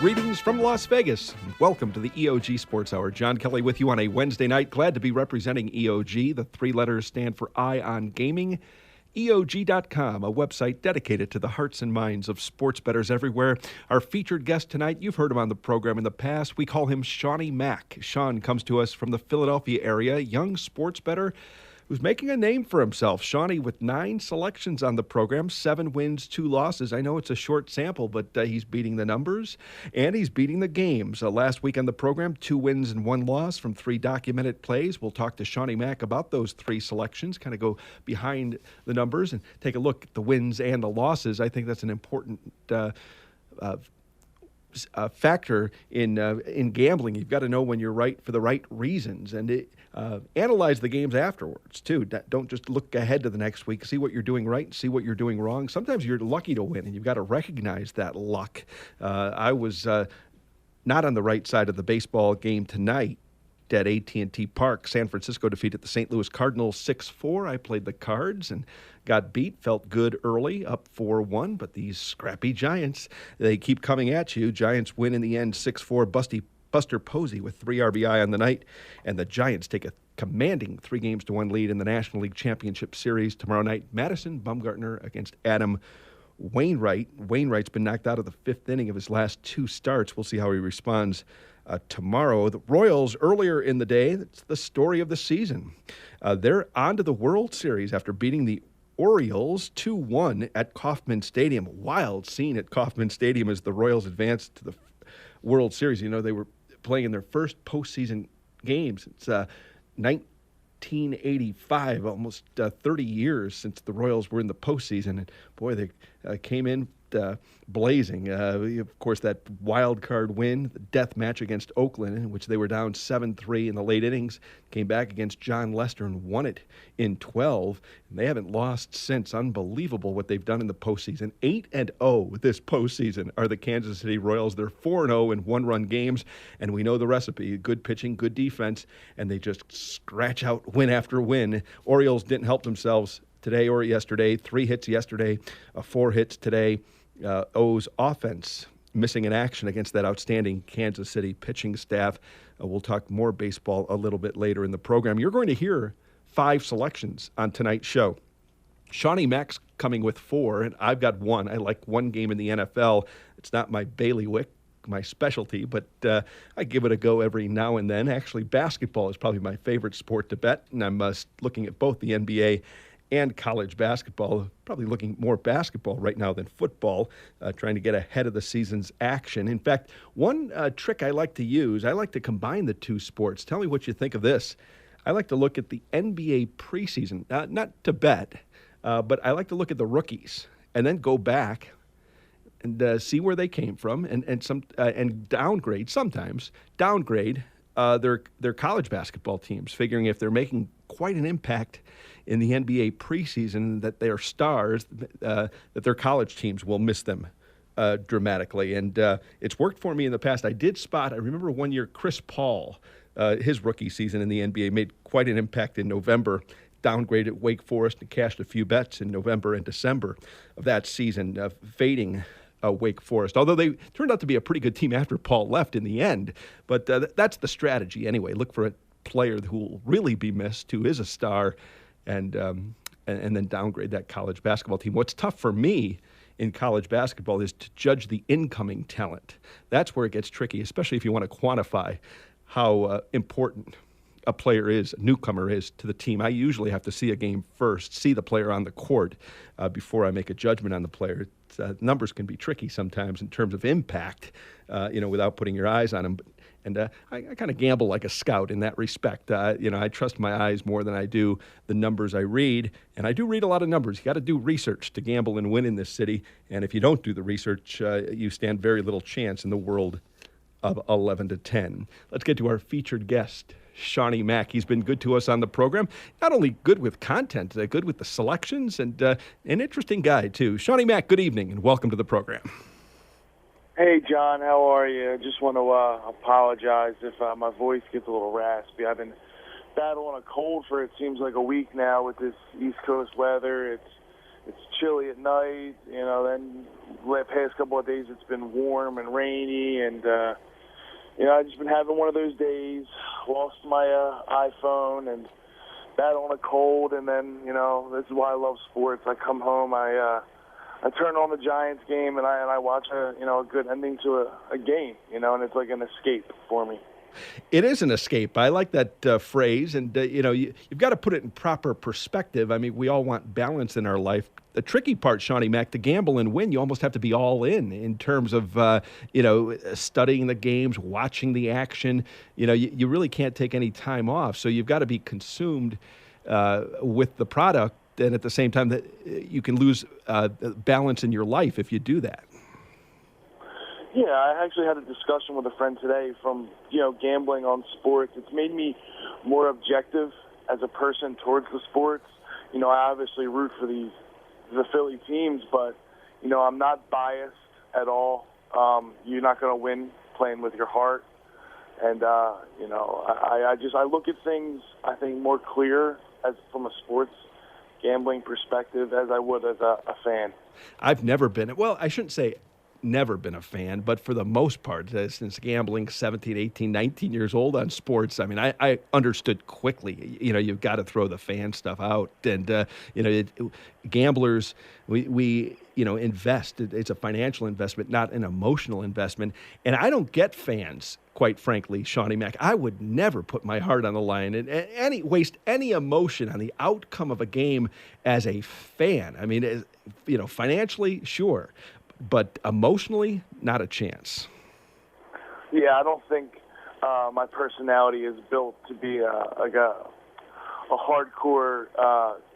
Greetings from Las Vegas. Welcome to the EOG Sports Hour. John Kelly with you on a Wednesday night. Glad to be representing EOG. The three letters stand for Eye on Gaming. EOG.com, a website dedicated to the hearts and minds of sports bettors everywhere. Our featured guest tonight, you've heard him on the program in the past. We call him Seanie Mac. Sean comes to us from the Philadelphia area, young sports bettor who's making a name for himself. Seanie with 9 selections on the program, 7 wins, 2 losses. I know it's a short sample, but he's beating the numbers, and he's beating the games. Last week on the program, 2 wins and 1 loss from 3 documented plays. We'll talk to Seanie Mac about those 3 selections, kind of go behind the numbers and take a look at the wins and the losses. I think that's an important factor in gambling. You've got to know when you're right for the right reasons, and analyze the games afterwards too. Don't just look ahead to the next week. See what you're doing right and see what you're doing wrong. Sometimes you're lucky to win, and you've got to recognize that luck. I was not on the right side of the baseball game tonight at AT&T Park. San Francisco defeated the St. Louis Cardinals 6-4. I played the Cards and got beat. Felt good early, up 4-1, but these scrappy Giants, they keep coming at you. Giants win in the end 6-4. Buster Posey with 3 RBI on the night, and the Giants take a commanding 3-1 lead in the National League Championship Series tomorrow night. Madison Bumgarner against Adam Wainwright. Wainwright's been knocked out of the 5th inning of his last 2 starts. We'll see how he responds tomorrow. The Royals, earlier in the day, that's the story of the season. They're on to the World Series after beating the Orioles 2-1 at Kauffman Stadium. Wild scene at Kauffman Stadium as the Royals advanced to the World Series. You know, they were playing in their first postseason games. It's 1985, almost 30 years since the Royals were in the postseason. And boy, they came in blazing. Of course, that wild card win, the death match against Oakland, in which they were down 7-3 in the late innings, came back against John Lester and won it in 12. And they haven't lost since. Unbelievable what they've done in the postseason. 8-0 this postseason are the Kansas City Royals. They're 4-0 in one-run games, and we know the recipe. Good pitching, good defense, and they just scratch out win after win. Orioles didn't help themselves today or yesterday. 3 hits yesterday, 4 hits today. O's offense missing in action against that outstanding Kansas City pitching staff. We'll talk more baseball a little bit later in the program. You're going to hear 5 selections on tonight's show. Seanie Mac's coming with 4, and I've got 1. I like one game in the NFL. It's not my bailiwick, my specialty, but I give it a go every now and then. Actually, basketball is probably my favorite sport to bet, and I'm looking at both the NBA and college basketball, probably looking more basketball right now than football, trying to get ahead of the season's action. In fact, one trick I like to use, I like to combine the 2 sports. Tell me what you think of this. I like to look at the NBA preseason, not to bet, but I like to look at the rookies and then go back and see where they came from and downgrade their college basketball teams, figuring if they're making quite an impact in the NBA preseason, that they are stars, that their college teams will miss them dramatically. And it's worked for me in the past. I remember one year Chris Paul, his rookie season in the NBA, made quite an impact in November, downgraded Wake Forest and cashed a few bets in November and December of that season, fading Wake Forest, although they turned out to be a pretty good team after Paul left in the end. But that's the strategy anyway. Look for a player who will really be missed, who is a star, and then downgrade that college basketball team. What's tough for me in college basketball is to judge the incoming talent. That's where it gets tricky, especially if you want to quantify how important a player is, a newcomer is to the team. I usually have to see a game first, see the player on the court before I make a judgment on the player. Numbers can be tricky sometimes in terms of impact, without putting your eyes on them. And I kind of gamble like a scout in that respect. I trust my eyes more than I do the numbers I read. And I do read a lot of numbers. You got to do research to gamble and win in this city. And if you don't do the research, you stand very little chance in the world of 11-10. Let's get to our featured guest, Seanie Mac. He's been good to us on the program. Not only good with content, good with the selections, and an interesting guy, too. Seanie Mac, good evening, and welcome to the program. Hey, John, how are you? I just want to apologize if my voice gets a little raspy. I've been battling a cold for, it seems like, a week now with this East Coast weather. It's it's chilly at night. Then the past couple of days it's been warm and rainy, and I've just been having one of those days. Lost my iPhone and battling a cold, and then this is why I love sports. I come home, I turn on the Giants game, and I watch a good ending to a game, and it's like an escape for me. It is an escape. I like that phrase, and you've got to put it in proper perspective. I mean, we all want balance in our life. The tricky part, Seanie Mac, to gamble and win, you almost have to be all in terms of studying the games, watching the action. You really can't take any time off, so you've got to be consumed with the product, and at the same time that you can lose balance in your life if you do that. Yeah, I actually had a discussion with a friend today from, gambling on sports. It's made me more objective as a person towards the sports. I obviously root for the Philly teams, but, I'm not biased at all. You're not going to win playing with your heart. And, I look at things, I think, more clear as from a sports gambling perspective as I would as a fan. I've never been, well, I shouldn't say never been a fan, but for the most part, since gambling 17, 18, 19 years old on sports, I mean, I understood quickly, you've got to throw the fan stuff out. And, gamblers, we invest. It's a financial investment, not an emotional investment. And I don't get fans, quite frankly, Seanie Mac. I would never put my heart on the line and waste any emotion on the outcome of a game as a fan. I mean, financially, sure. But emotionally, not a chance. Yeah, I don't think my personality is built to be a hardcore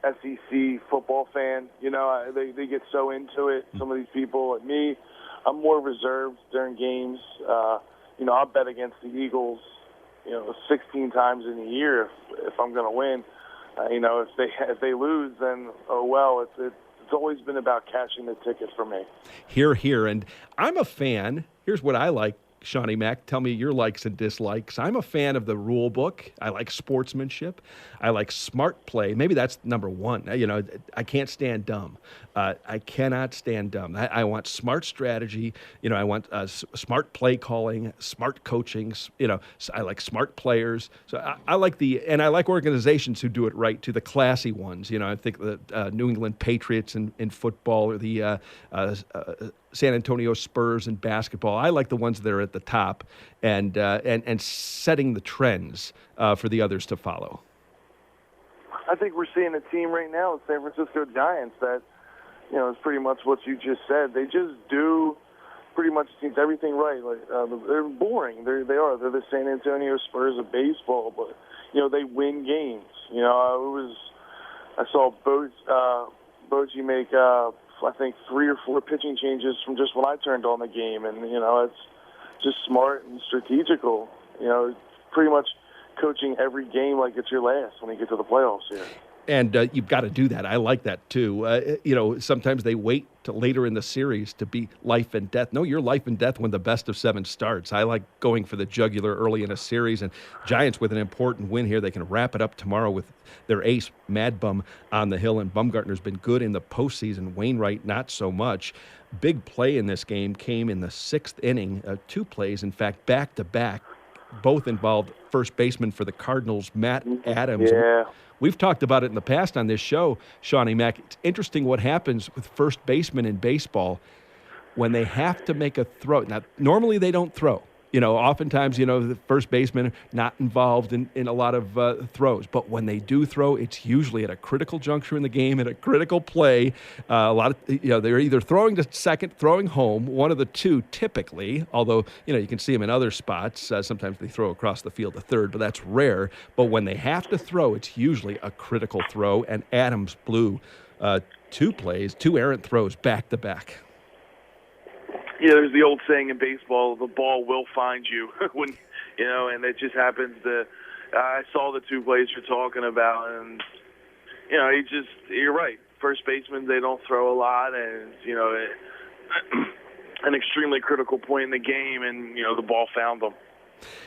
SEC football fan. They get so into it. Some of these people, like me, I'm more reserved during games. I'll bet against the Eagles, 16 times in a year if I'm going to win. If they lose, then oh well. It's always been about cashing the ticket for me. Here. And I'm a fan. Here's what I like, Seanie Mac. Tell me your likes and dislikes. I'm a fan of the rule book. I like sportsmanship. I like smart play. Maybe that's number one. I can't stand dumb. I cannot stand dumb. I want smart strategy. I want smart play calling, smart coaching. I like smart players. So I like and I like organizations who do it right, to the classy ones. I think the New England Patriots in football, or the San Antonio Spurs in basketball. I like the ones that are at the top and setting the trends for the others to follow. I think we're seeing a team right now, the San Francisco Giants, that is pretty much what you just said. They just do pretty much seems everything right. Like they're boring. They're the San Antonio Spurs of baseball, but they win games. I saw Bochy make I think 3 or 4 pitching changes from just when I turned on the game, and it's just smart and strategical. Pretty much coaching every game like it's your last when you get to the playoffs here. And you've got to do that. I like that too. Sometimes they wait till later in the series to be life and death. No, you're life and death when the best of 7 starts. I like going for the jugular early in a series. And Giants with an important win here. They can wrap it up tomorrow with their ace, Mad Bum, on the hill. And Bumgarner's been good in the postseason. Wainwright, not so much. Big play in this game came in the 6th inning. 2 plays, in fact, back-to-back. Both involved first baseman for the Cardinals, Matt Adams. Yeah. We've talked about it in the past on this show, Seanie Mac. It's interesting what happens with first basemen in baseball when they have to make a throw. Now, normally they don't throw. Oftentimes, the first basemen are not involved in a lot of throws. But when they do throw, it's usually at a critical juncture in the game, at a critical play. A lot of, they're either throwing to second, throwing home, one of the two typically, although, you can see them in other spots. Sometimes they throw across the field to third, but that's rare. But when they have to throw, it's usually a critical throw. And Adams blew 2 errant throws back to back. Yeah, there's the old saying in baseball, the ball will find you when, and it just happens to, I saw the 2 plays you're talking about, and, you're right. First basemen, they don't throw a lot, and, an extremely critical point in the game, and, the ball found them.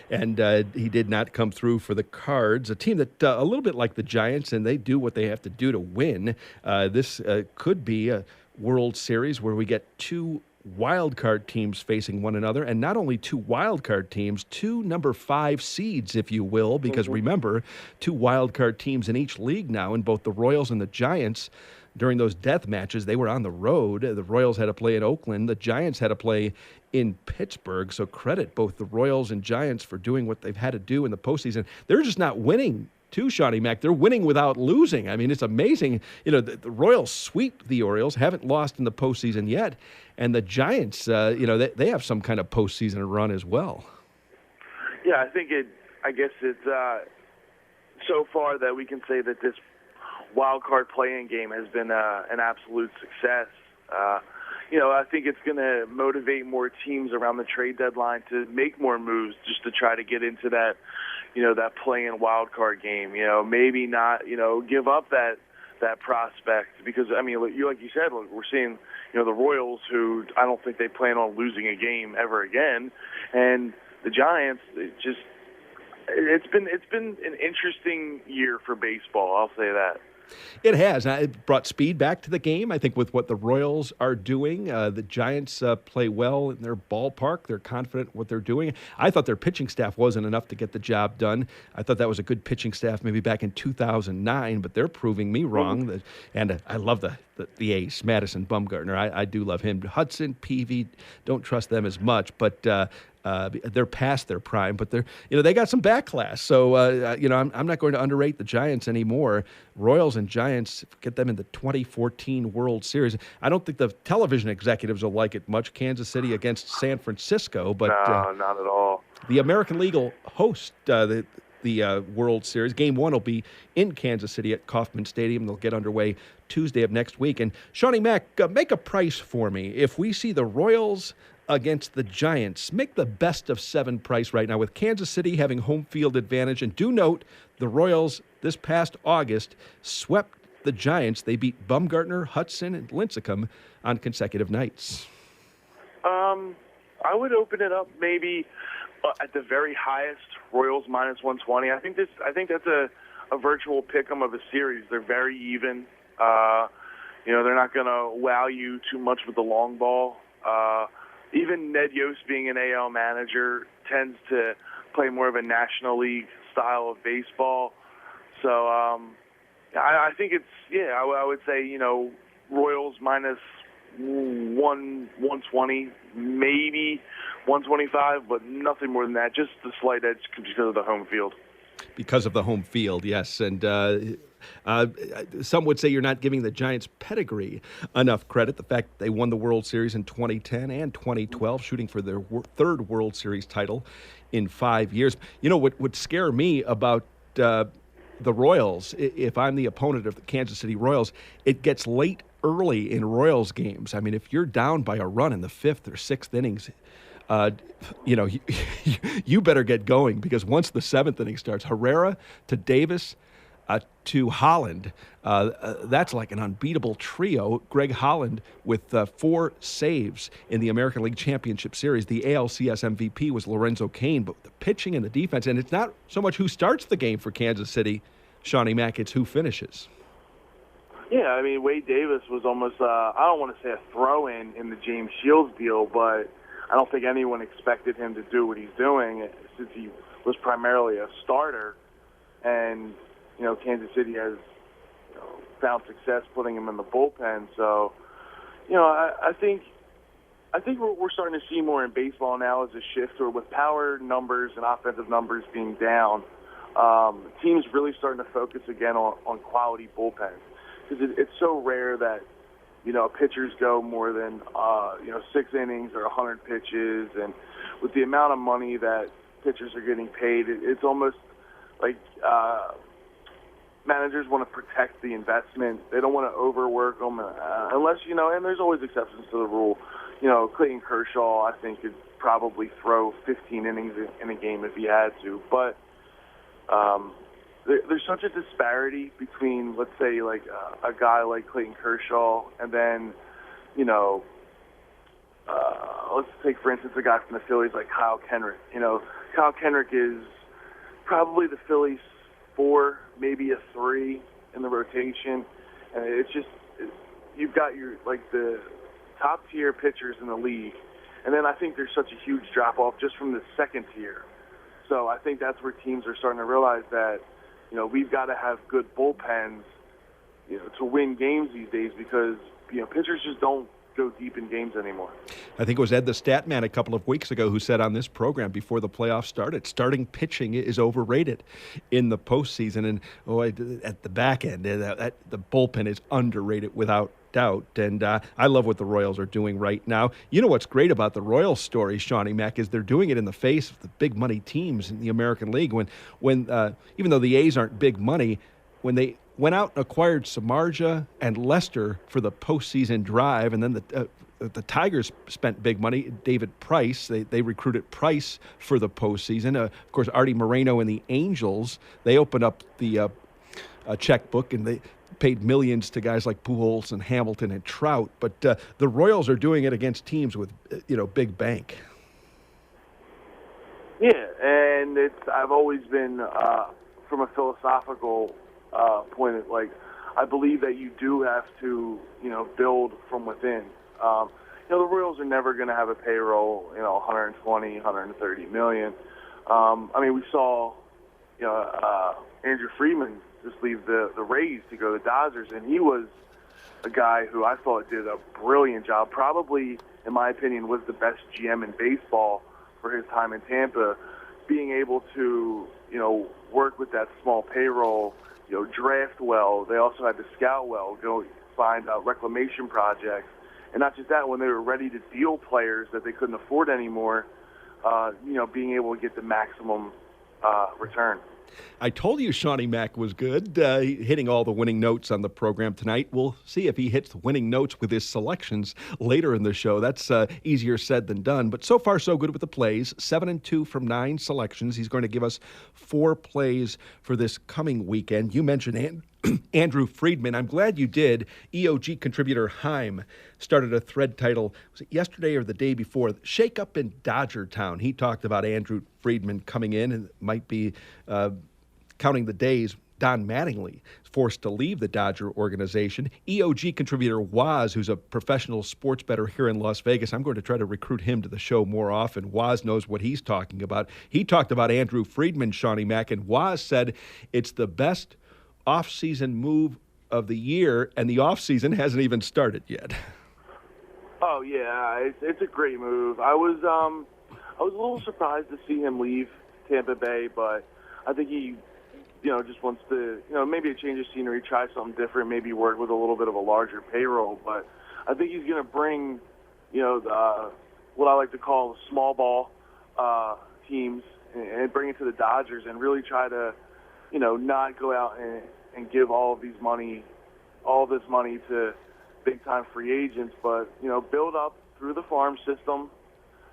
And he did not come through for the Cards, a team that a little bit like the Giants, and they do what they have to do to win. This could be a World Series where we get two wild card teams facing one another, and not only two wild card teams, two number 5 seeds, if you will, because remember, two wild card teams in each league now, in both the Royals and the Giants. During those death matches, they were on the road. The Royals had to play in Oakland. The Giants had to play in Pittsburgh. So credit both the Royals and Giants for doing what they've had to do in the postseason. They're just not winning, too, Seanie Mac. They're winning without losing. I mean, it's amazing. The Royals sweep the Orioles, haven't lost in the postseason yet. And the Giants, they have some kind of postseason run as well. Yeah, I guess it's so far that we can say that this wild card playing game has been an absolute success. I think it's going to motivate more teams around the trade deadline to make more moves just to try to get into that, that play-in wild card game. Maybe not, give up that prospect because, I mean, like you said, we're seeing, the Royals who I don't think they plan on losing a game ever again, and the Giants, it's been an interesting year for baseball. I'll say that. It has. It brought speed back to the game, I think, with what the Royals are doing. The Giants play well in their ballpark. They're confident in what they're doing. I thought their pitching staff wasn't enough to get the job done. I thought that was a good pitching staff maybe back in 2009, but they're proving me wrong. And I love the ace, Madison Bumgarner. I do love him. Hudson, Peavy, don't trust them as much, but they're past their prime, but they got some back class. So I'm not going to underrate the Giants anymore. Royals and Giants, get them in the 2014 World Series. I don't think the television executives will like it much. Kansas City against San Francisco, but no, not at all. The American League will host the World Series. Game 1 will be in Kansas City at Kauffman Stadium. They'll get underway Tuesday of next week. And Seanie Mac, make a price for me. If we see the Royals against the Giants, make the best of 7 price right now with Kansas City having home field advantage. And do note, the Royals this past August swept the Giants. They beat Bumgarner, Hudson, and Lincecum on consecutive nights. I would open it up maybe at the very highest, Royals minus 120. I think that's a virtual pick'em of a series. They're very even. They're not going to wow you too much with the long ball. Even Ned Yost, being an AL manager, tends to play more of a National League style of baseball. So I think I would say, Royals minus 120, maybe 125, but nothing more than that. Just the slight edge because of the home field. Because of the home field, yes. And some would say you're not giving the Giants' pedigree enough credit. The fact they won the World Series in 2010 and 2012, shooting for their third World Series title in 5 years. What would scare me about the Royals, if I'm the opponent of the Kansas City Royals, it gets late early in Royals games. I mean, if you're down by a run in the 5th or 6th innings, you better get going, because once the 7th inning starts, Herrera to Davis to Holland, that's like an unbeatable trio. Greg Holland with 4 saves in the American League Championship Series. The ALCS MVP was Lorenzo Cain, but the pitching and the defense, and it's not so much who starts the game for Kansas City, Seanie Mac, it's who finishes. Yeah, I mean, Wade Davis was almost, I don't want to say a throw-in in the James Shields deal, but I don't think anyone expected him to do what he's doing since he was primarily a starter. And, Kansas City has found success putting him in the bullpen. So, I think we're starting to see more in baseball now as a shift, or with power numbers and offensive numbers being down, teams really starting to focus again on quality bullpens. Because it's so rare that, pitchers go more than, 6 innings or 100 pitches. And with the amount of money that pitchers are getting paid, it's almost like managers want to protect the investment. They don't want to overwork them unless, and there's always exceptions to the rule. Clayton Kershaw, I think, could probably throw 15 innings in a game if he had to. But there's such a disparity between, let's say, like a guy like Clayton Kershaw and then, let's take, for instance, a guy from the Phillies like Kyle Kenrick. Kyle Kenrick is probably the Phillies' 4, maybe a 3 in the rotation. And it's just, you've got the top tier pitchers in the league. And then I think there's such a huge drop off just from the second tier. So I think that's where teams are starting to realize that, we've got to have good bullpens, to win games these days because, pitchers just don't go deep in games anymore. I think it was Ed the Stat Man a couple of weeks ago who said on this program before the playoffs started, starting pitching is overrated in the postseason. And at the back end, the bullpen is underrated without doubt. And I love what the Royals are doing right now. You know what's great about the Royals story, Seanie Mac, is they're doing it in the face of the big money teams in the American League. When even though the A's aren't big money, when they went out and acquired Samardzija and Lester for the postseason drive, and then the Tigers spent big money. David Price, they recruited Price for the postseason. Of course, Artie Moreno and the Angels, they opened up the checkbook and they paid millions to guys like Pujols and Hamilton and Trout. But the Royals are doing it against teams with big bank. Yeah, and I've always been from a philosophical point, I believe that you do have to, build from within. The Royals are never going to have a payroll, 120, 130 million. We saw, Andrew Friedman just leave the Rays to go to the Dodgers, and he was a guy who I thought did a brilliant job. Probably, in my opinion, was the best GM in baseball for his time in Tampa, being able to, work with that small payroll, draft well. They also had to scout well, go find reclamation projects. And not just that, when they were ready to deal players that they couldn't afford anymore, being able to get the maximum return. I told you Seanie Mac was good, hitting all the winning notes on the program tonight. We'll see if he hits winning notes with his selections later in the show. That's easier said than done, but so far so good with the plays. 7-2 from 9 selections. He's going to give us 4 plays for this coming weekend. You mentioned Andrew Friedman. I'm glad you did. EOG contributor Heim started a thread titled, was it yesterday or the day before, Shake Up in Dodger Town. He talked about Andrew Friedman coming in, and it might be counting the days Don Mattingly is forced to leave the Dodger organization. EOG contributor Waz, who's a professional sports bettor here in Las Vegas, I'm going to try to recruit him to the show more often. Waz knows what he's talking about. He talked about Andrew Friedman, Seanie Mac, and Waz said it's the best off-season move of the year, and the off-season hasn't even started yet. Oh yeah, it's a great move. I was a little surprised to see him leave Tampa Bay, but I think he, just wants to, maybe a change of scenery, try something different, maybe work with a little bit of a larger payroll. But I think he's going to bring, what I like to call small ball teams and bring it to the Dodgers and really try to, not go out and give all this money to big-time free agents, but, build up through the farm system,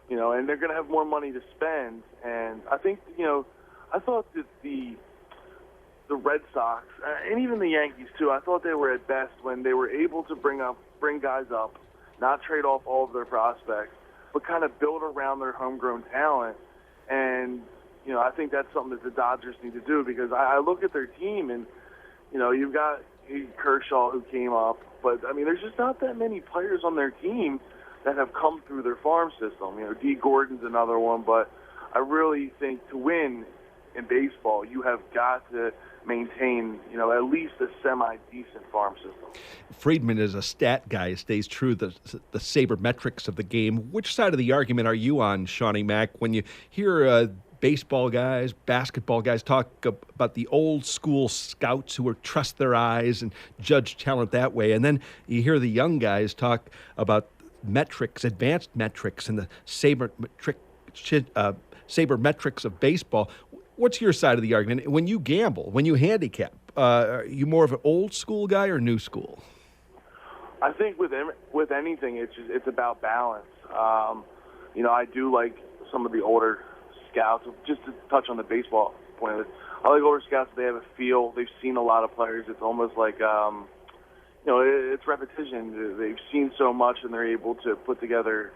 and they're going to have more money to spend. And I think, I thought that the Red Sox, and even the Yankees too, I thought they were at best when they were able to bring guys up, not trade off all of their prospects, but kind of build around their homegrown talent. And, I think that's something that the Dodgers need to do, because I look at their team and, you've got Kershaw who came up, but, there's just not that many players on their team that have come through their farm system. D. Gordon's another one, but I really think to win in baseball, you have got to maintain, at least a semi-decent farm system. Friedman is a stat guy, stays true to the sabermetrics of the game. Which side of the argument are you on, Seanie Mac, when you hear baseball guys, basketball guys talk about the old school scouts who were trust their eyes and judge talent that way, and then you hear the young guys talk about metrics, advanced metrics, and the sabermetrics of baseball? What's your side of the argument? When you gamble, when you handicap, are you more of an old school guy or new school? I think with anything, it's about balance. I do like some of the older scouts. Just to touch on the baseball point of it, I like older scouts. They have a feel. They've seen a lot of players. It's almost like it's repetition. They've seen so much, and they're able to put together,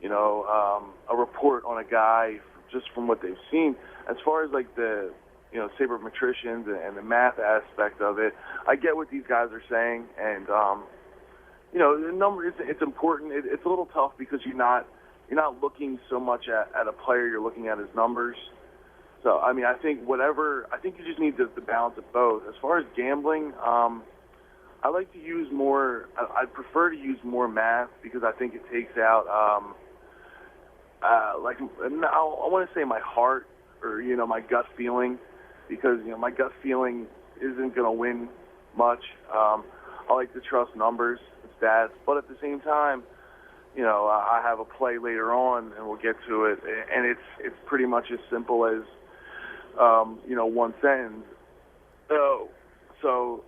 a report on a guy just from what they've seen. As far as like the sabermetricians and the math aspect of it, I get what these guys are saying, and the number it's important. It's a little tough because you're not looking so much at a player, you're looking at his numbers. So I mean, I think you just need the balance of both. As far as gambling, I like to use more. I prefer to use more math because I think it takes out I want to say my heart or my gut feeling, because my gut feeling isn't going to win much. I like to trust numbers and stats, but at the same time, I have a play later on, and we'll get to it, and it's pretty much as simple as one sentence. So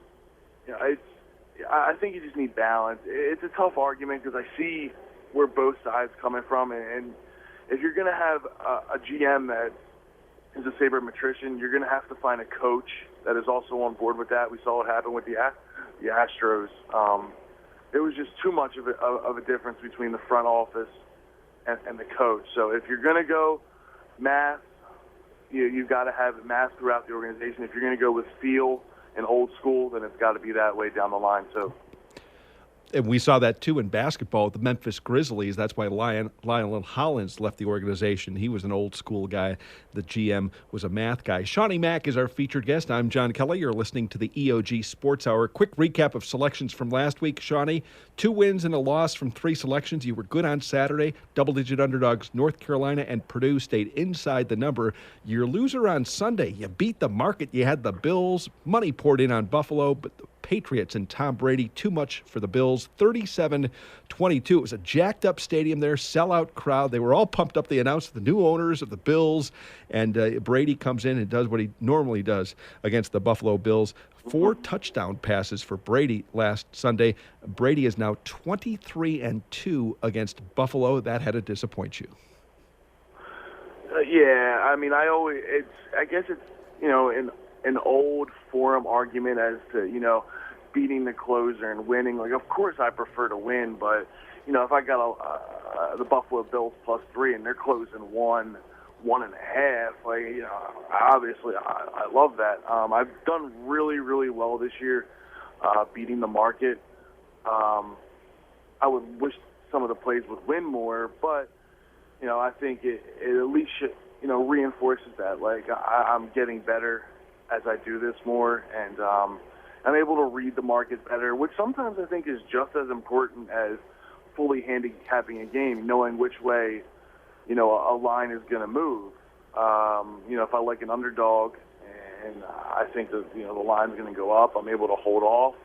I think you just need balance. It's a tough argument because I see where both sides coming from, and if you're going to have a GM that is a sabermetrician, you're going to have to find a coach that is also on board with that. We saw what happened with the Astros. There was just too much of a difference between the front office and the coach. So if you're going to go math, you've got to have math throughout the organization. If you're going to go with feel and old school, then it's got to be that way down the line too. And we saw that, too, in basketball with the Memphis Grizzlies. That's why Lionel Hollins left the organization. He was an old-school guy. The GM was a math guy. Seanie Mac is our featured guest. I'm John Kelly. You're listening to the EOG Sports Hour. Quick recap of selections from last week. Seanie, 2 wins and a loss from 3 selections. You were good on Saturday. Double-digit underdogs North Carolina and Purdue stayed inside the number. Your loser on Sunday. You beat the market. You had the Bills. Money poured in on Buffalo, but the Patriots and Tom Brady, too much for the Bills, 37-22. It was a jacked-up stadium there, sellout crowd. They were all pumped up. They announced the new owners of the Bills, and Brady comes in and does what he normally does against the Buffalo Bills. 4 touchdown passes for Brady last Sunday. Brady is now 23-2 against Buffalo. That had to disappoint you. Yeah, I mean, I guess it's, an old forum argument as to, beating the closer and winning. Like, of course I prefer to win, but, if I got the Buffalo Bills +3 and they're closing 1.5, like, obviously I love that. I've done really, really well this year beating the market. I would wish some of the plays would win more, but, I think it at least should, reinforces that. Like, I'm getting better as I do this more, and I'm able to read the market better, which sometimes I think is just as important as fully handicapping a game, knowing which way, a line is going to move. If I like an underdog and I think that, the line's going to go up, I'm able to hold off.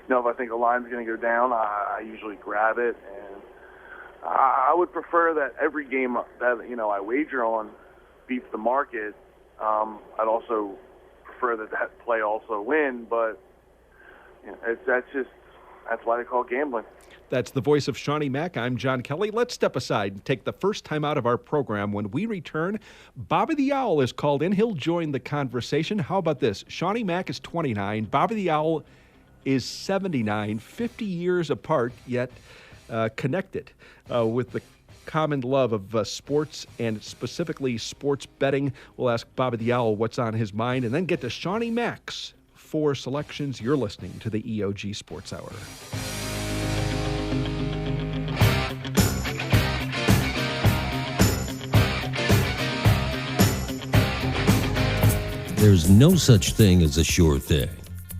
If I think a line's going to go down, I usually grab it, and I would prefer that every game that, I wager on beats the market. I'd also prefer that play also win, but that's why they call it gambling. That's the voice of Seanie Mac. I'm John Kelly. Let's step aside and take the first time out of our program. When we return, Bobby the Owl is called in. He'll join the conversation. How about this? Seanie Mac is 29. Bobby the Owl is 79, 50 years apart, yet connected with the common love of sports and specifically sports betting. We'll ask Bobby the Owl what's on his mind and then get to Seanie Mac's 4 selections. You're listening to the EOG Sports Hour. There's no such thing as a sure thing,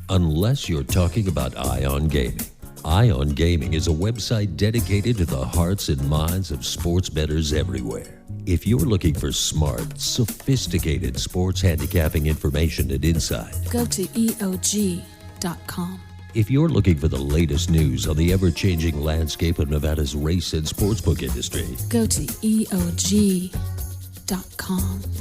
unless you're talking about Ion Gaming. Ion Gaming is a website dedicated to the hearts and minds of sports bettors everywhere. If you're looking for smart, sophisticated sports handicapping information and insight, go to EOG.com. If you're looking for the latest news on the ever-changing landscape of Nevada's race and sportsbook industry, go to EOG.com.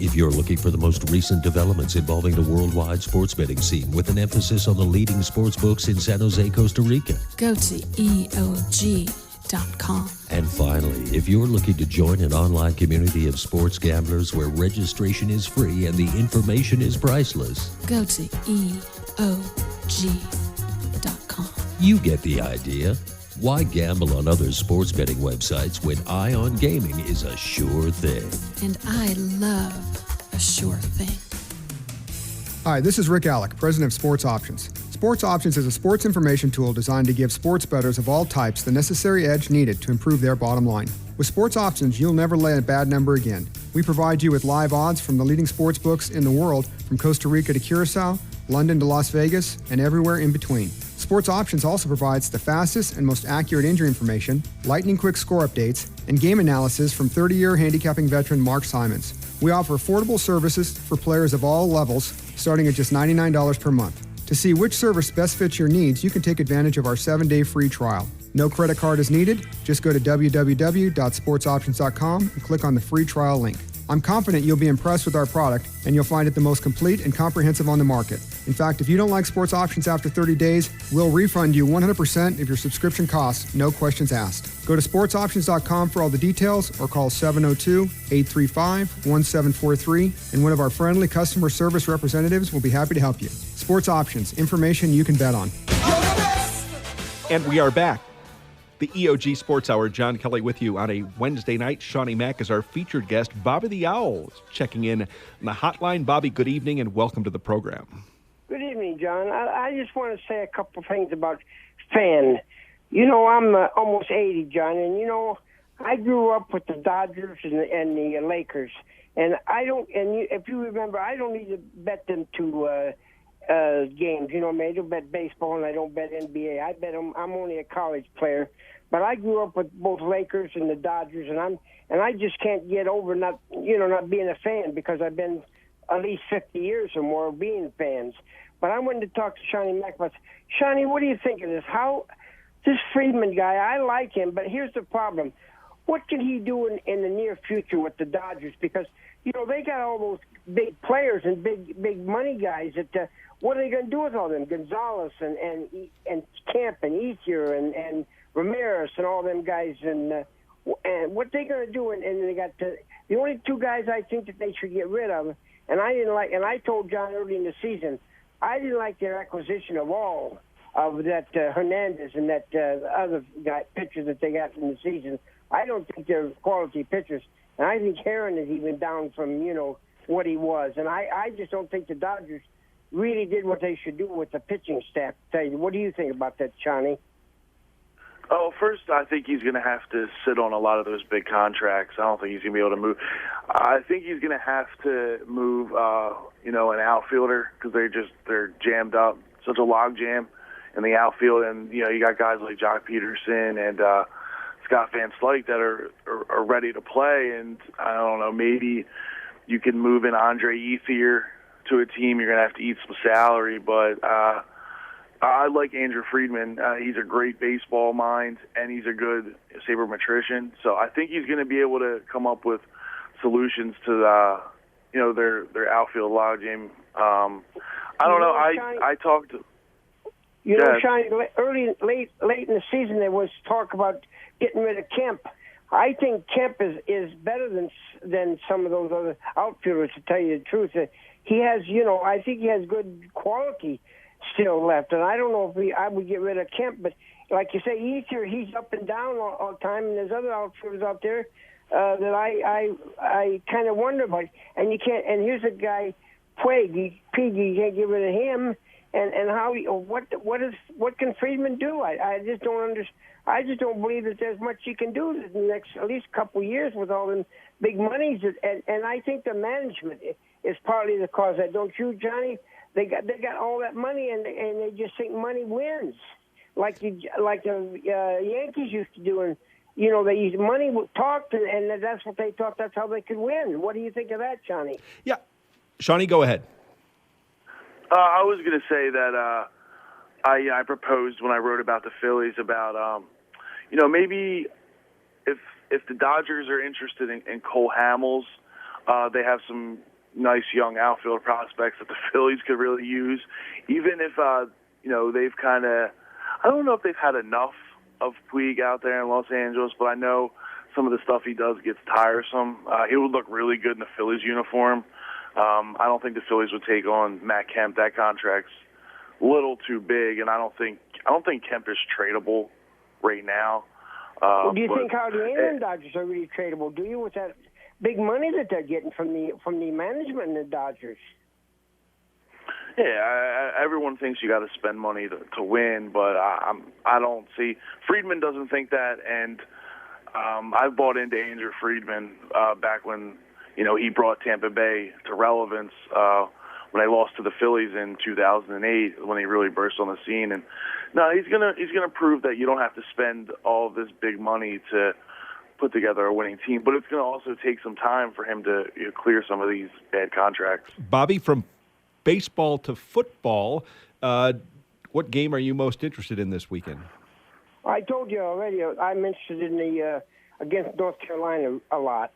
If you're looking for the most recent developments involving the worldwide sports betting scene with an emphasis on the leading sports books in San Jose, Costa Rica, go to EOG.com. And finally, if you're looking to join an online community of sports gamblers where registration is free and the information is priceless, go to EOG.com. You get the idea. Why gamble on other sports betting websites when Ion Gaming is a sure thing? And I love a sure thing. Hi, this is Rick Alec, president of Sports Options. Sports Options is a sports information tool designed to give sports bettors of all types the necessary edge needed to improve their bottom line. With Sports Options, you'll never lay a bad number again. We provide you with live odds from the leading sports books in the world, from Costa Rica to Curacao, London to Las Vegas, and everywhere in between. Sports Options also provides the fastest and most accurate injury information, lightning-quick score updates, and game analysis from 30-year handicapping veteran Mark Simons. We offer affordable services for players of all levels, starting at just $99 per month. To see which service best fits your needs, you can take advantage of our 7-day free trial. No credit card is needed. Just go to www.sportsoptions.com and click on the free trial link. I'm confident you'll be impressed with our product, and you'll find it the most complete and comprehensive on the market. In fact, if you don't like Sports Options after 30 days, we'll refund you 100% of your subscription costs, no questions asked. Go to sportsoptions.com for all the details, or call 702-835-1743, and one of our friendly customer service representatives will be happy to help you. Sports Options, information you can bet on. And we are back. The EOG Sports Hour, John Kelly with you on a Wednesday night. Seanie Mac is our featured guest. Bobby the Owl is checking in on the hotline. Bobby, good evening and welcome to the program. Good evening, John. I just want to say a couple of things about fan. You know, I'm almost 80, John, and you know, I grew up with the Dodgers and the Lakers, and if you remember, I don't need to bet them to games. You know, I don't bet baseball and I don't bet NBA. I bet them. I'm only a college player, but I grew up with both Lakers and the Dodgers, and I just can't get over not being a fan, because I've been at least 50 years or more being fans. But I wanted to talk to Seanie Mac about. Seanie, what do you think of this? How this Friedman guy? I like him, but here's the problem. What can he do in the near future with the Dodgers? Because you know they got all those big players and big money guys that. What are they going to do with all them? Gonzalez and Kemp and Ethier and Ramirez and all them guys, and what they going to do? And they got the only two guys I think that they should get rid of. And I didn't like. And I told John early in the season, I didn't like their acquisition of that Hernandez and that other guy pitchers that they got in the season. I don't think they're quality pitchers, and I think Herron is even down from what he was. And I just don't think the Dodgers really did what they should do with the pitching staff. What do you think about that, Johnny? Oh, first, I think he's going to have to sit on a lot of those big contracts. I don't think he's going to be able to move. I think he's going to have to move, an outfielder, because they're jammed up, such a log jam in the outfield. And you got guys like Jock Peterson and Scott Van Slyke that are ready to play. And I don't know, maybe you can move in Andre Ethier to a team. You're going to have to eat some salary, but I like Andrew Friedman. He's a great baseball mind, and he's a good sabermetrician. So I think he's going to be able to come up with solutions to their outfield logjam. I don't know. I talked to. Shiny, late in the season, there was talk about getting rid of Kemp. I think Kemp is better than some of those other outfielders, to tell you the truth. He has, I think he has good quality still left, and I don't know if I would get rid of Kemp, but like you say, he's up and down all the time, and there's other outfielders out there that I kind of wonder about. And you can't. And here's a guy, Puig, you can't get rid of him. And how? What can Friedman do? I just don't understand. I just don't believe that there's much he can do in the next at least couple of years with all them big monies. And I think the management is partly the cause. That don't you, Johnny? They got all that money, and they just think money wins, like the Yankees used to do. And they used money talked, and that's what they thought. That's how they could win. What do you think of that, Johnny? Yeah, Seanie, go ahead. I was going to say that I proposed when I wrote about the Phillies about maybe if the Dodgers are interested in Cole Hamels, they have some nice young outfield prospects that the Phillies could really use. Even if they've kind of, I don't know if they've had enough of Puig out there in Los Angeles, but I know some of the stuff he does gets tiresome. He would look really good in the Phillies uniform. I don't think the Phillies would take on Matt Kemp. That contract's a little too big, and I don't think Kemp is tradable right now. Do you think how the England Dodgers are really tradable? Do you, with that big money that they're getting from the management in the Dodgers? Yeah, everyone thinks you got to spend money to win, but I don't see. Friedman doesn't think that, and I bought into Andrew Friedman back when he brought Tampa Bay to relevance when they lost to the Phillies in 2008 when he really burst on the scene. And no, he's gonna prove that you don't have to spend all this big money to put together a winning team, but it's going to also take some time for him to clear some of these bad contracts. Bobby, from baseball to football, what game are you most interested in this weekend? I told you already. I'm interested in the against North Carolina a lot.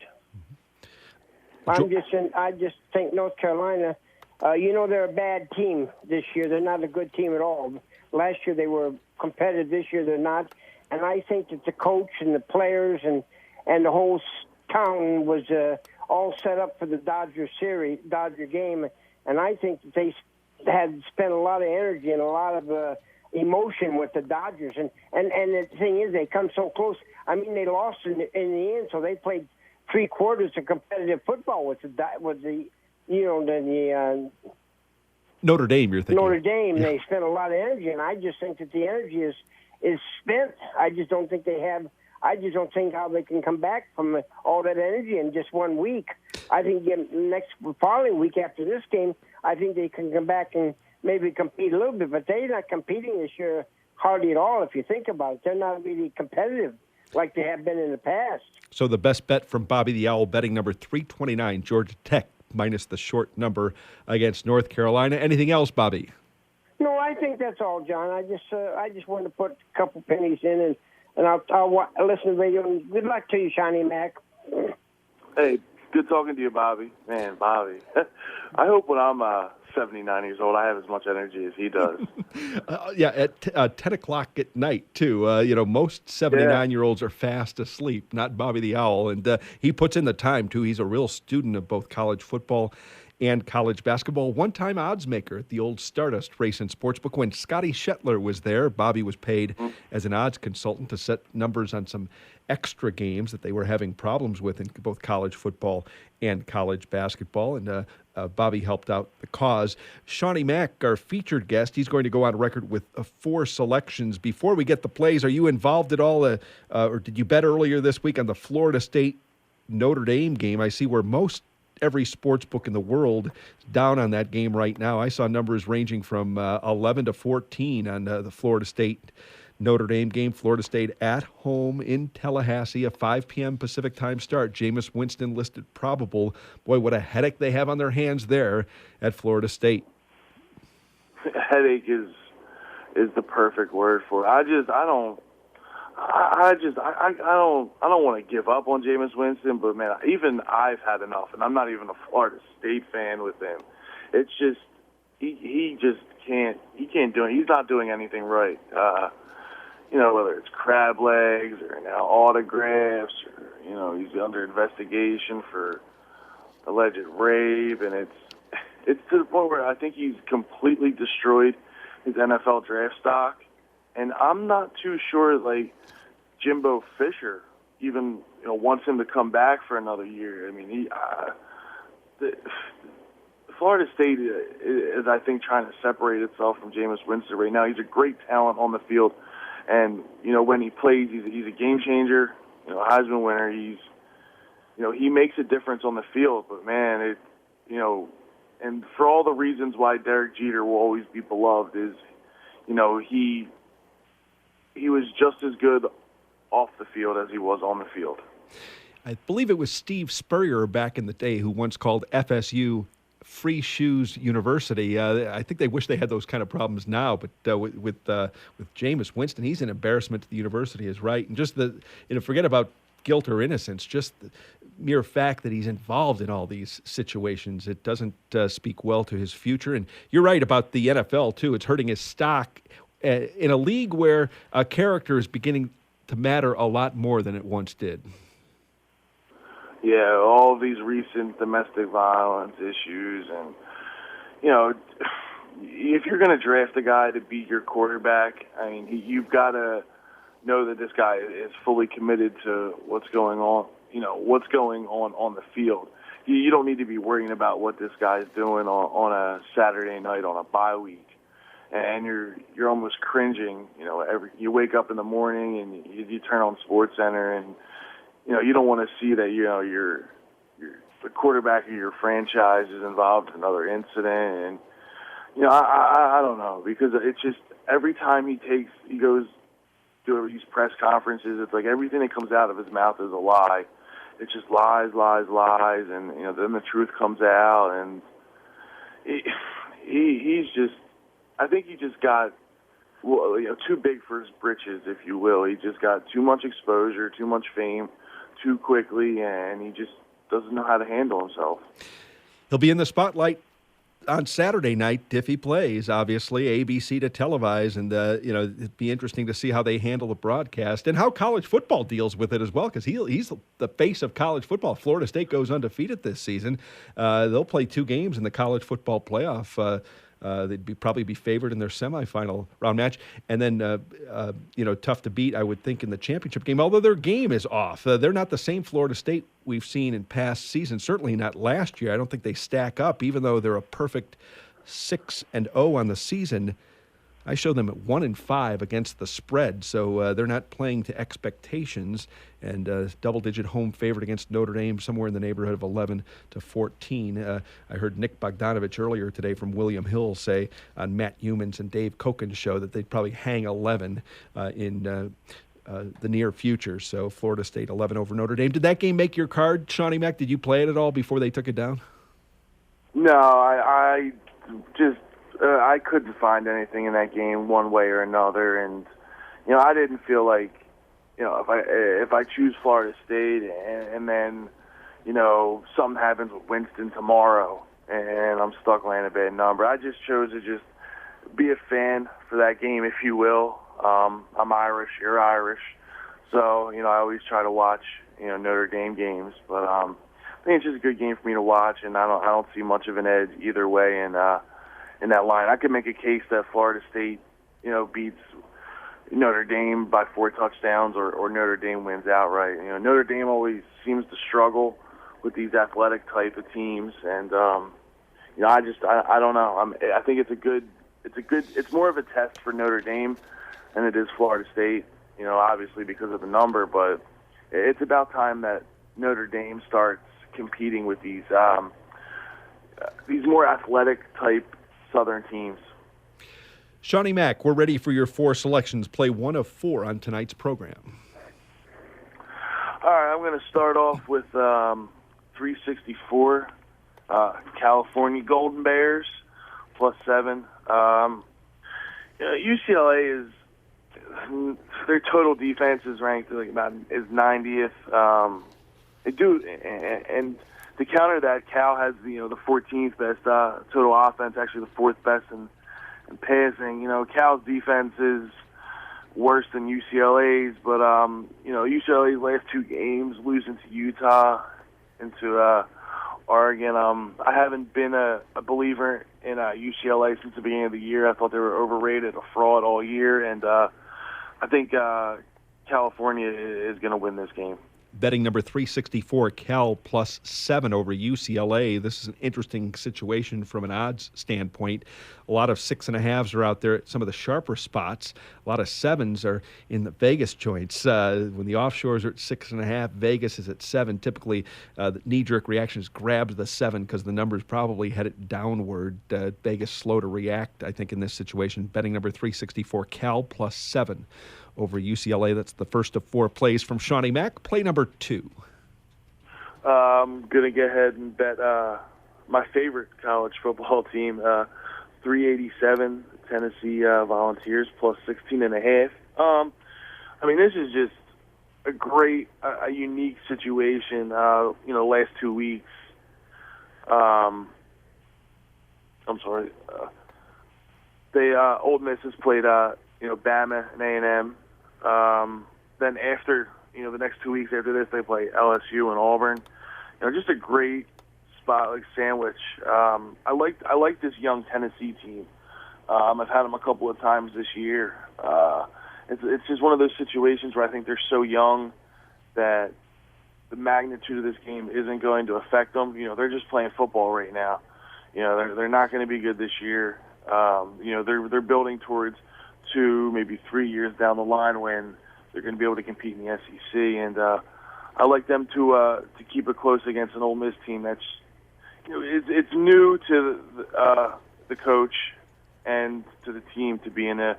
I just think North Carolina. They're a bad team this year. They're not a good team at all. Last year they were competitive. This year they're not. And I think that the coach and the players and the whole town was all set up for the Dodger game. And I think that they had spent a lot of energy and a lot of emotion with the Dodgers. And the thing is, they come so close. I mean, they lost in the end, so they played 3 quarters of competitive football with the Notre Dame, you're thinking? Notre Dame. Yeah. They spent a lot of energy, and I just think that the energy is spent. I just don't think they have. I just don't think how they can come back from all that energy in just 1 week. I think following week after this game, I think they can come back and maybe compete a little bit. But they're not competing this year hardly at all. If you think about it, they're not really competitive like they have been in the past. So the best bet from Bobby the Owl, betting number 329, Georgia Tech minus the short number against North Carolina. Anything else, Bobby? No, I think that's all, John. I just wanted to put a couple pennies in, and I'll listen to the radio. And good luck to you, Seanie Mac. Hey, good talking to you, Bobby. Man, Bobby. I hope when I'm 79 years old, I have as much energy as he does. At 10 o'clock at night, too. Most 79-year-olds are fast asleep, not Bobby the Owl. And he puts in the time, too. He's a real student of both college football and college basketball. One-time odds maker at the old Stardust Race and Sportsbook. When Scotty Shetler was there, Bobby was paid as an odds consultant to set numbers on some extra games that they were having problems with in both college football and college basketball. And Bobby helped out the cause. Seanie Mac, our featured guest, he's going to go on record with 4 selections. Before we get the plays, are you involved at all, or did you bet earlier this week on the Florida State Notre Dame game? I see where every sports book in the world is down on that game right now. I saw numbers ranging from 11 to 14 on the Florida State Notre Dame game. Florida State at home in Tallahassee, a 5 p.m. Pacific time start. Jameis Winston listed probable. Boy, what a headache they have on their hands there at Florida State. Headache is the perfect word for it. I don't want to give up on Jameis Winston, but man, even I've had enough, and I'm not even a Florida State fan with him. It's just he just can't do it. He's not doing anything right. Whether it's crab legs or now autographs, or he's under investigation for alleged rape, and it's to the point where I think he's completely destroyed his NFL draft stock, and I'm not too sure Jimbo Fisher even wants him to come back for another year. I mean, Florida State is, I think, trying to separate itself from Jameis Winston right now. He's a great talent on the field, and when he plays, he's a game changer. Heisman winner. He makes a difference on the field. But man, and for all the reasons why Derek Jeter will always be beloved is, he was just as good off the field as he was on the field. I believe it was Steve Spurrier back in the day who once called FSU Free Shoes University. I think they wish they had those kind of problems now, but with Jameis Winston, he's an embarrassment to the university, is right. And just forget about guilt or innocence, just the mere fact that he's involved in all these situations, it doesn't speak well to his future. And you're right about the NFL, too. It's hurting his stock in a league where character is beginning to matter a lot more than it once did. Yeah, all these recent domestic violence issues, and if you're going to draft a guy to be your quarterback, I mean, you've got to know that this guy is fully committed to what's going on, on the field. You don't need to be worrying about what this guy's doing on a Saturday night on a bye week. And you're almost cringing, you wake up in the morning and you turn on SportsCenter and, you don't want to see that, the quarterback of your franchise is involved in another incident. And, I don't know, because it's just every time he goes to these press conferences, it's like everything that comes out of his mouth is a lie. It's just lies, and, then the truth comes out. And he's just, I think he just got, too big for his britches, if you will. He just got too much exposure, too much fame, too quickly, and he just doesn't know how to handle himself. He'll be in the spotlight on Saturday night if he plays, obviously, ABC to televise, and, it'd be interesting to see how they handle the broadcast and how college football deals with it as well, because he's the face of college football. Florida State goes undefeated this season. They'll play 2 games in the college football playoff. They'd probably be favored in their semifinal round match. And then, tough to beat, I would think, in the championship game, although their game is off. They're not the same Florida State we've seen in past seasons, certainly not last year. I don't think they stack up, even though they're a perfect 6-0 on the season. I show them at 1-5 against the spread, so they're not playing to expectations. And double-digit home favorite against Notre Dame, somewhere in the neighborhood of 11-14. I heard Nick Bogdanovich earlier today from William Hill say on Matt Humans and Dave Koken's show that they'd probably hang 11 in the near future. So Florida State 11 over Notre Dame. Did that game make your card, Seanie Mac? Did you play it at all before they took it down? No, I just. I couldn't find anything in that game one way or another, and I didn't feel like if I choose Florida State and then something happens with Winston tomorrow and I'm stuck laying a bad number. I just chose to just be a fan for that game, if you will. I'm Irish, you're Irish, so I always try to watch Notre Dame games, but I think it's just a good game for me to watch, and I don't see much of an edge either way in that line. I could make a case that Florida State, beats Notre Dame by 4 touchdowns, or Notre Dame wins outright. Notre Dame always seems to struggle with these athletic type of teams, and I don't know. I think it's more of a test for Notre Dame than it is Florida State. Obviously because of the number, but it's about time that Notre Dame starts competing with these more athletic type Southern teams. Seanie Mac, we're ready for your 4 selections. Play 1 of 4 on tonight's program. All right, I'm going to start off with 364, California Golden Bears, +7. UCLA is their total defense is ranked like about 90th. And to counter that, Cal has the 14th best total offense, actually the 4th best in passing. Cal's defense is worse than UCLA's, but UCLA's last 2 games, losing to Utah and to Oregon. I haven't been a believer in UCLA since the beginning of the year. I thought they were overrated, a fraud all year, and I think California is going to win this game. Betting number 364, Cal +7 over UCLA. This is an interesting situation from an odds standpoint. A lot of 6.5s are out there at some of the sharper spots. A lot of 7s are in the Vegas joints. When the offshores are at 6.5, Vegas is at 7. Typically, the knee-jerk reactions grabs the 7 because the numbers probably headed downward. Vegas slow to react, I think, in this situation. Betting number 364, Cal +7 over UCLA. That's the first of 4 plays from Seanie Mac. Play number 2. I'm going to get ahead and bet my favorite college football team, 387, Tennessee Volunteers, +16.5. This is just a great, a unique situation. Last 2 weeks. I'm sorry. Ole Miss has played, Bama and A&M. Then after, the next 2 weeks after this, they play LSU and Auburn. Just a great spot, like sandwich. I like this young Tennessee team. I've had them a couple of times this year, it's just one of those situations where I think they're so young that the magnitude of this game isn't going to affect them. They're just playing football right now. They're not going to be good this year. They're building towards 2, maybe 3 years down the line when they're going to be able to compete in the SEC. And I like them to keep it close against an Ole Miss team that's, it's new to the coach and to the team to be in a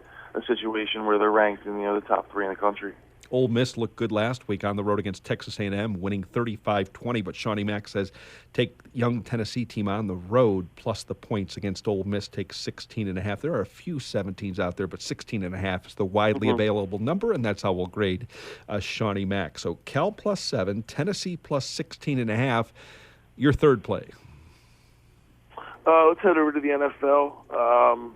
situation where they're ranked in the top 3 in the country. Ole Miss looked good last week on the road against Texas A&M, winning 35-20. But Seanie Mac says take young Tennessee team on the road plus the points against Ole Miss, take 16.5. There are a few 17s out there, but 16.5 is the widely available number, and that's how we'll grade Seanie Mac. So Cal plus 7, Tennessee plus 16.5. Your third play. Let's head over to the NFL.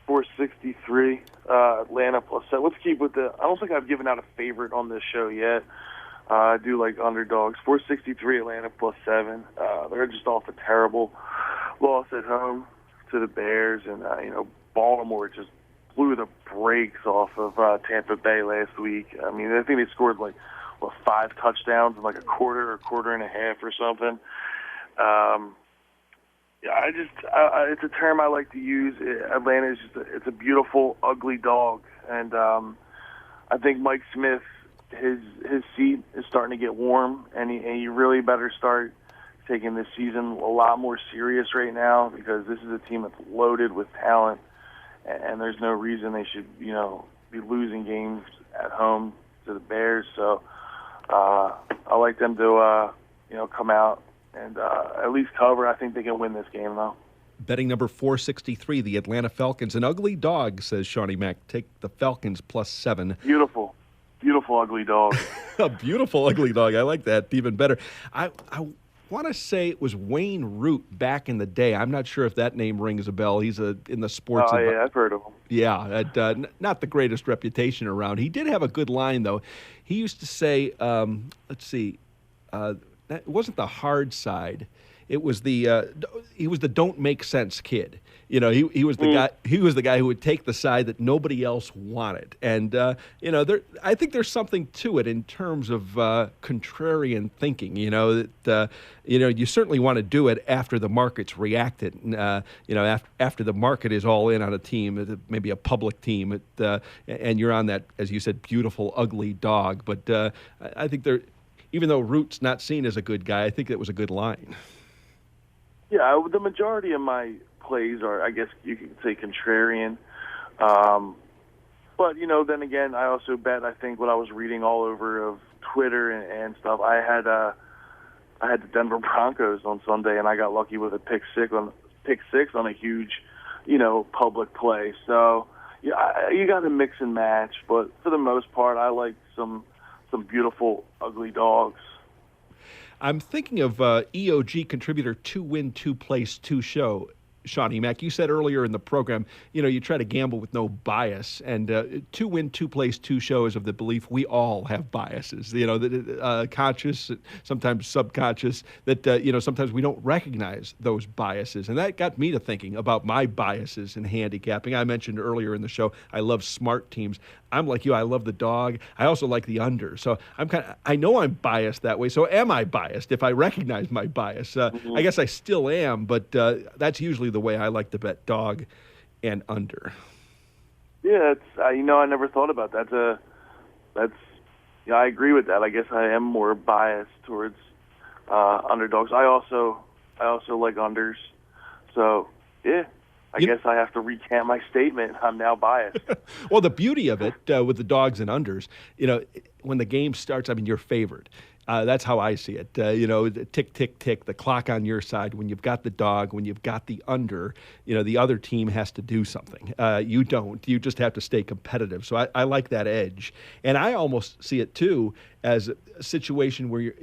463, Atlanta plus 7. Let's keep with I don't think I've given out a favorite on this show yet. I do like underdogs. 463, Atlanta plus 7. They're just off a terrible loss at home to the Bears, and Baltimore just blew the brakes off of Tampa Bay last week. I mean, I think they scored 5 touchdowns in a quarter or quarter and a half or something. Yeah, it's a term I like to use. Atlanta is it's a beautiful, ugly dog, and I think Mike Smith, his seat is starting to get warm, and he really better start taking this season a lot more serious right now, because this is a team that's loaded with talent, and there's no reason they should be losing games at home to the Bears. So I like them to come out and at least cover. I think they can win this game, though. Betting number 463, the Atlanta Falcons. An ugly dog, says Seanie Mac. Take the Falcons plus 7. Beautiful. Beautiful ugly dog. A beautiful ugly dog. I like that even better. I want to say it was Wayne Root back in the day. I'm not sure if that name rings a bell. He's in the sports. Oh, yeah, I've heard of him. Yeah, not the greatest reputation around. He did have a good line, though. He used to say, it wasn't the hard side. It was he was the don't make sense kid. He was the guy. He was the guy who would take the side that nobody else wanted. And I think there's something to it in terms of contrarian thinking. You certainly want to do it after the market's reacted. After the market is all in on a team, maybe a public team, and you're on that, as you said, beautiful ugly dog. But I think even though Root's not seen as a good guy, I think it was a good line. Yeah, the majority of my plays are, I guess you could say, contrarian. But, then again, I also bet, I think, what I was reading all over of Twitter and stuff, I had the Denver Broncos on Sunday, and I got lucky with a pick six on a huge, public play. So, yeah, you got to mix and match. But for the most part, I like some beautiful, ugly dogs. I'm thinking of EOG contributor 2 Win 2 Place 2 Show. Seanie Mac, you said earlier in the program, you try to gamble with no bias, and 2 Win 2 Place 2 Show is of the belief we all have biases, conscious, sometimes subconscious, that, sometimes we don't recognize those biases. And that got me to thinking about my biases in handicapping. I mentioned earlier in the show, I love smart teams. I'm like you, I love the dog. I also like the under. So I know I'm biased that way. So am I biased if I recognize my bias? I guess I still am, but that's usually the way I like to bet dog and under. Yeah, I never thought about that. I agree with that. I guess I am more biased towards underdogs. I also like unders. So, yeah. I guess I have to recant my statement. I'm now biased. Well, the beauty of it with the dogs and unders, when the game starts, you're favored. That's how I see it. Tick, tick, tick, the clock on your side. When you've got the dog, when you've got the under, the other team has to do something. You don't. You just have to stay competitive. So I like that edge. And I almost see it, too, as a situation where,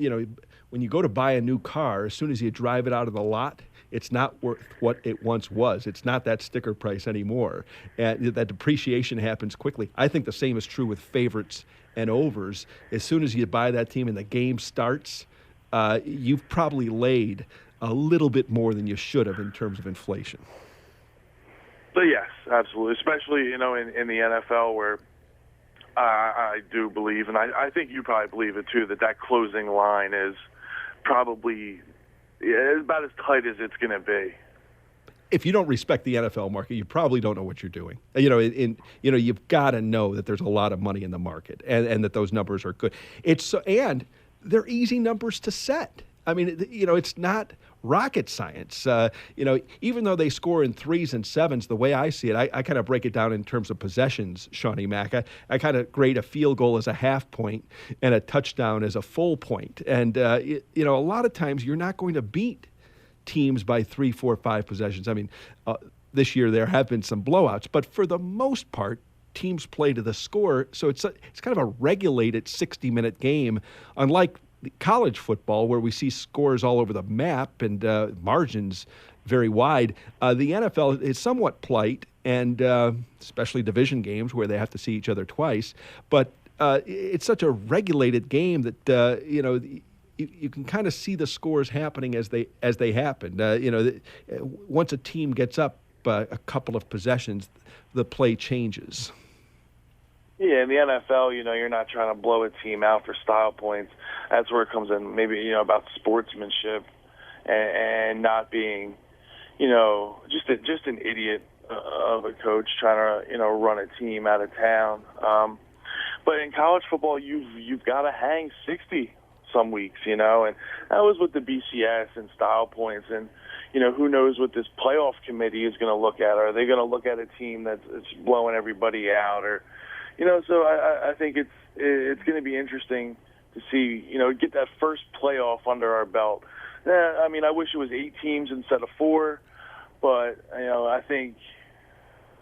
when you go to buy a new car, as soon as you drive it out of the lot, it's not worth what it once was. It's not that sticker price anymore. And that depreciation happens quickly. I think the same is true with favorites and overs. As soon as you buy that team and the game starts, you've probably laid a little bit more than you should have in terms of inflation. But yes, absolutely, especially in the NFL where I do believe, and I think you probably believe it too, that closing line is probably about as tight as it's going to be. If you don't respect the NFL market, you probably don't know what you're doing. You've got to know that there's a lot of money in the market and that those numbers are good. And they're easy numbers to set. I mean, it's not rocket science. Even though they score in 3s and 7s, the way I see it, I kind of break it down in terms of possessions, Seanie Mac. I kind of grade a field goal as a half point and a touchdown as a full point. And, a lot of times you're not going to beat teams by 3, 4, 5 possessions. I mean, this year there have been some blowouts, but for the most part, teams play to the score. So it's kind of a regulated 60-minute game, unlike college football where we see scores all over the map and margins very wide. The NFL is somewhat plight, and especially division games where they have to see each other twice. But it's such a regulated game that you can kind of see the scores happening as they happen. Once a team gets up a couple of possessions, the play changes. Yeah, in the NFL, you're not trying to blow a team out for style points. That's where it comes in, maybe, about sportsmanship and not being, just an idiot of a coach trying to, run a team out of town. But in college football, you've got to hang 60 some weeks, and that was with the BCS and style points, and who knows what this playoff committee is going to look at. Are they going to look at a team that's blowing everybody out, or so I think it's going to be interesting to see get that first playoff under our belt. I mean, I wish it was 8 teams instead of 4, but I think.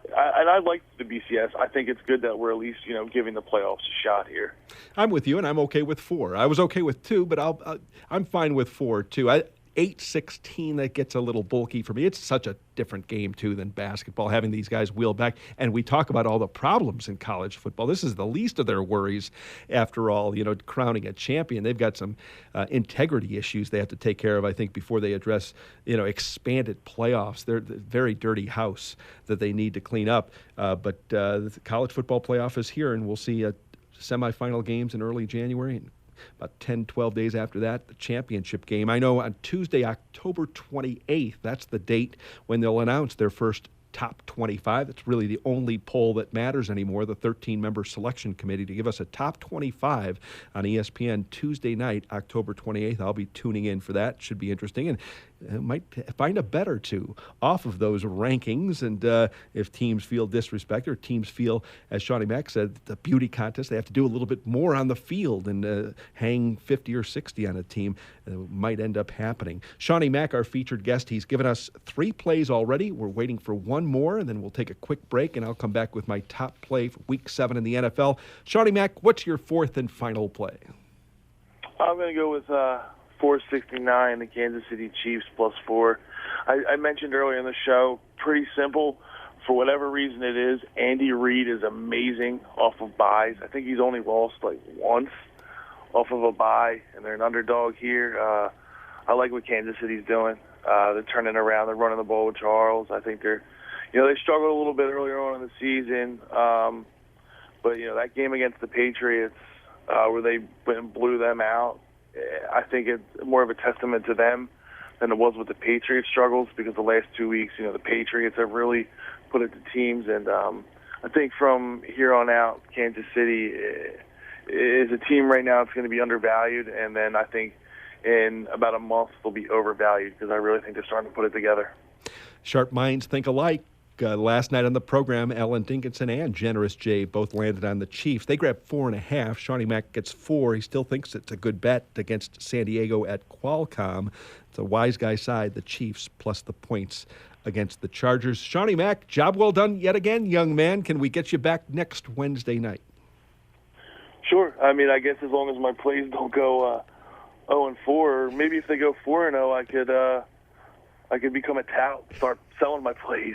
And I like the BCS. I think it's good that we're at least, giving the playoffs a shot here. I'm with you, and I'm okay with 4. I was okay with 2, but I'm fine with 4 too. 8-16, that gets a little bulky for me. It's such a different game too than basketball, having these guys wheel back. And we talk about all the problems in college football. This is the least of their worries, after all. Crowning a champion, they've got some integrity issues they have to take care of, I think, before they address expanded playoffs. They're the very dirty house that they need to clean up. But the college football playoff is here, and we'll see semifinal games in early January. And about 10, 12 days after that, the championship game. I know on Tuesday, October 28th, that's the date when they'll announce their first top 25. It's really the only poll that matters anymore, the 13-member selection committee, to give us a top 25 on ESPN Tuesday night, October 28th. I'll be tuning in for that. Should be interesting, and might find a bet or two off of those rankings. And if teams feel disrespected, or teams feel, as Seanie Mac said, the beauty contest, they have to do a little bit more on the field and hang 50 or 60 on a team, might end up happening. Seanie Mac, our featured guest, he's given us 3 plays already. We're waiting for one more, and then we'll take a quick break, and I'll come back with my top play for Week 7 in the NFL. Seanie Mac, what's your 4th and final play? I'm going to go with 469, the Kansas City Chiefs +4. I mentioned earlier in the show, pretty simple. For whatever reason it is, Andy Reid is amazing off of buys. I think he's only lost once off of a bye, and they're an underdog here. I like what Kansas City's doing. They're turning around. They're running the ball with Charles. I think they struggled a little bit earlier on in the season. But that game against the Patriots, where they went and blew them out, I think it's more of a testament to them than it was with the Patriots' struggles, because the last 2 weeks, the Patriots have really put it to teams. And I think from here on out, Kansas City is a team right now that's going to be undervalued, and then I think in about a month they'll be overvalued, because I really think they're starting to put it together. Sharp minds think alike. Last night on the program, Alan Dinkinson and Generous J both landed on the Chiefs. They grabbed 4.5. Seanie Mac gets 4. He still thinks it's a good bet against San Diego at Qualcomm. It's a wise guy side, the Chiefs, plus the points against the Chargers. Seanie Mac, job well done yet again, young man. Can we get you back next Wednesday night? Sure. I mean, I guess as long as my plays don't go 0-4, or maybe if they go 4-0, I could become a tout, start selling my plays,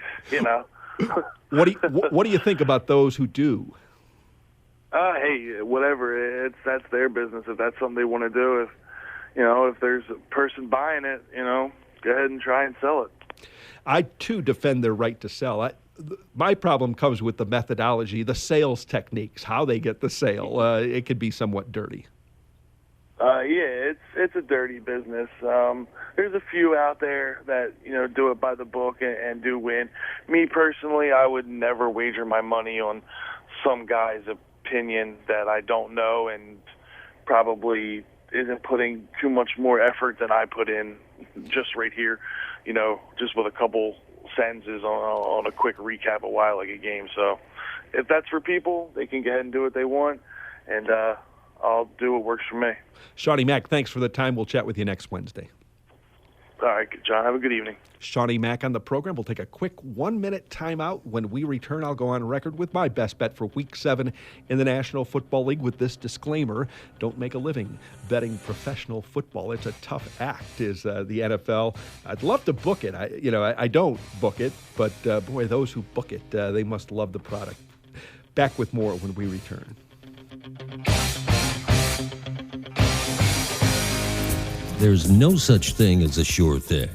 What do you think about those who do? Hey, whatever. That's their business. If that's something they want to do, if there's a person buying it, go ahead and try and sell it. I, too, defend their right to sell. My problem comes with the methodology, the sales techniques, how they get the sale. It could be somewhat dirty. Yeah, it's a dirty business. There's a few out there that do it by the book and do win. Me personally, I would never wager my money on some guy's opinion that I don't know and probably isn't putting too much more effort than I put in just right here, just with a couple sentences on a quick recap of why I like a game. So if that's for people, they can go ahead and do what they want, and I'll do what works for me. Seanie Mac, thanks for the time. We'll chat with you next Wednesday. All right, John, have a good evening. Seanie Mac on the program. We'll take a quick 1-minute timeout. When we return, I'll go on record with my best bet for Week 7 in the National Football League with this disclaimer: don't make a living betting professional football. It's a tough act, is the NFL. I'd love to book it. I don't book it, but boy, those who book it, they must love the product. Back with more when we return. There's no such thing as a sure thing,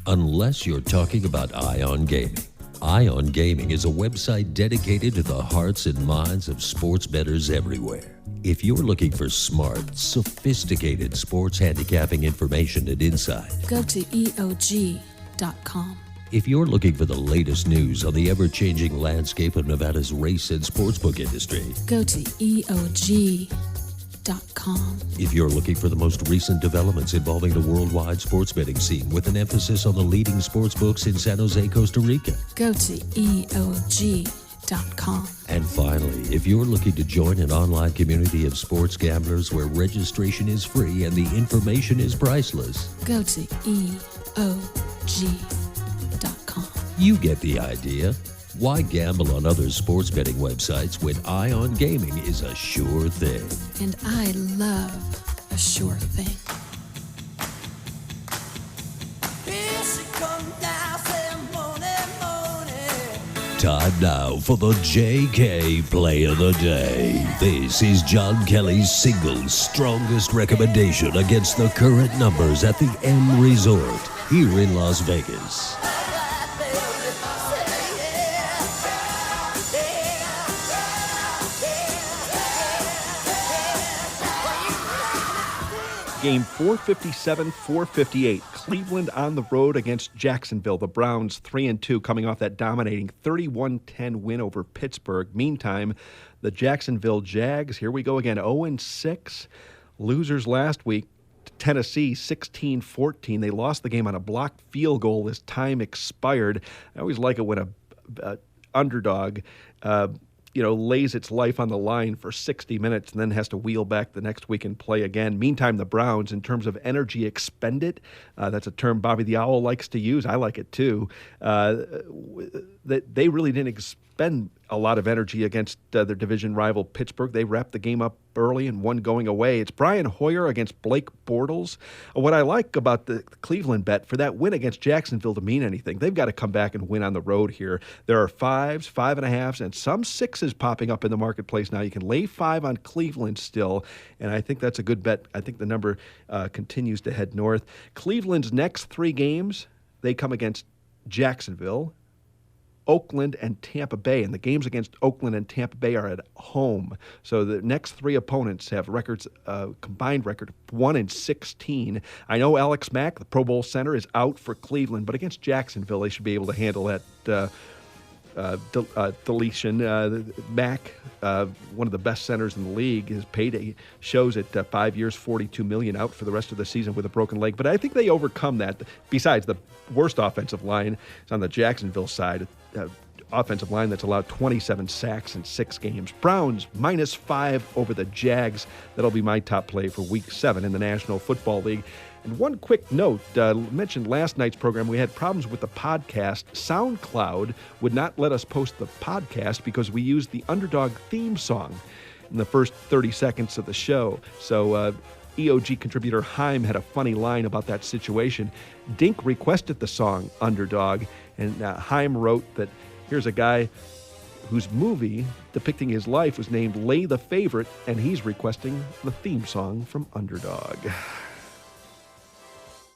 unless you're talking about Ion Gaming. Ion Gaming is a website dedicated to the hearts and minds of sports bettors everywhere. If you're looking for smart, sophisticated sports handicapping information and insight, Go to EOG.com. if you're looking for the latest news on the ever-changing landscape of Nevada's race and sportsbook industry, Go to EOG.com. if you're looking for the most recent developments involving the worldwide sports betting scene with an emphasis on the leading sports books in San Jose, Costa Rica, Go to EOG.com. and finally, if you're looking to join an online community of sports gamblers where registration is free and the information is priceless, Go to EOG.com. you get the idea. Why gamble on other sports betting websites when Ion Gaming is a sure thing? And I love a sure thing. Time now for the JK Play of the Day. This is John Kelly's single strongest recommendation against the current numbers at the M Resort here in Las Vegas. Game 457-458. Cleveland on the road against Jacksonville. The Browns 3-2, coming off that dominating 31-10 win over Pittsburgh. Meantime, the Jacksonville Jags, here we go again, 0-6. Losers last week. Tennessee 16-14. They lost the game on a blocked field goal as time expired. I always like it when a underdog lays its life on the line for 60 minutes and then has to wheel back the next week and play again. Meantime, the Browns, in terms of energy expended, that's a term Bobby the Owl likes to use. I like it too. They really didn't expend a lot of energy against their division rival Pittsburgh. They wrapped the game up early and one going away. It's Brian Hoyer against Blake Bortles. What I like about the Cleveland bet, for that win against Jacksonville to mean anything, they've got to come back and win on the road here. There are 5s, 5.5s, and some 6s popping up in the marketplace now. You can lay 5 on Cleveland still, and I think that's a good bet. I think the number continues to head north. Cleveland's next 3 games, they come against Jacksonville, Oakland, and Tampa Bay, and the games against Oakland and Tampa Bay are at home. So the next 3 opponents have records, combined record of 1-16. I know Alex Mack, the Pro Bowl center, is out for Cleveland, but against Jacksonville, they should be able to handle that deletion. Mack, one of the best centers in the league, his payday shows at 5 years, $42 million, out for the rest of the season with a broken leg. But I think they overcome that. Besides, the worst offensive line is on the Jacksonville side. Offensive line that's allowed 27 sacks in 6 games. Browns -5 over the Jags. That'll be my top play for Week 7 in the National Football League. And one quick note, mentioned last night's program, we had problems with the podcast. SoundCloud would not let us post the podcast because we used the Underdog theme song in the first 30 seconds of the show. So EOG contributor Heim had a funny line about that situation. Dink requested the song Underdog, and Heim wrote that here's a guy whose movie depicting his life was named Lay the Favorite, and he's requesting the theme song from Underdog.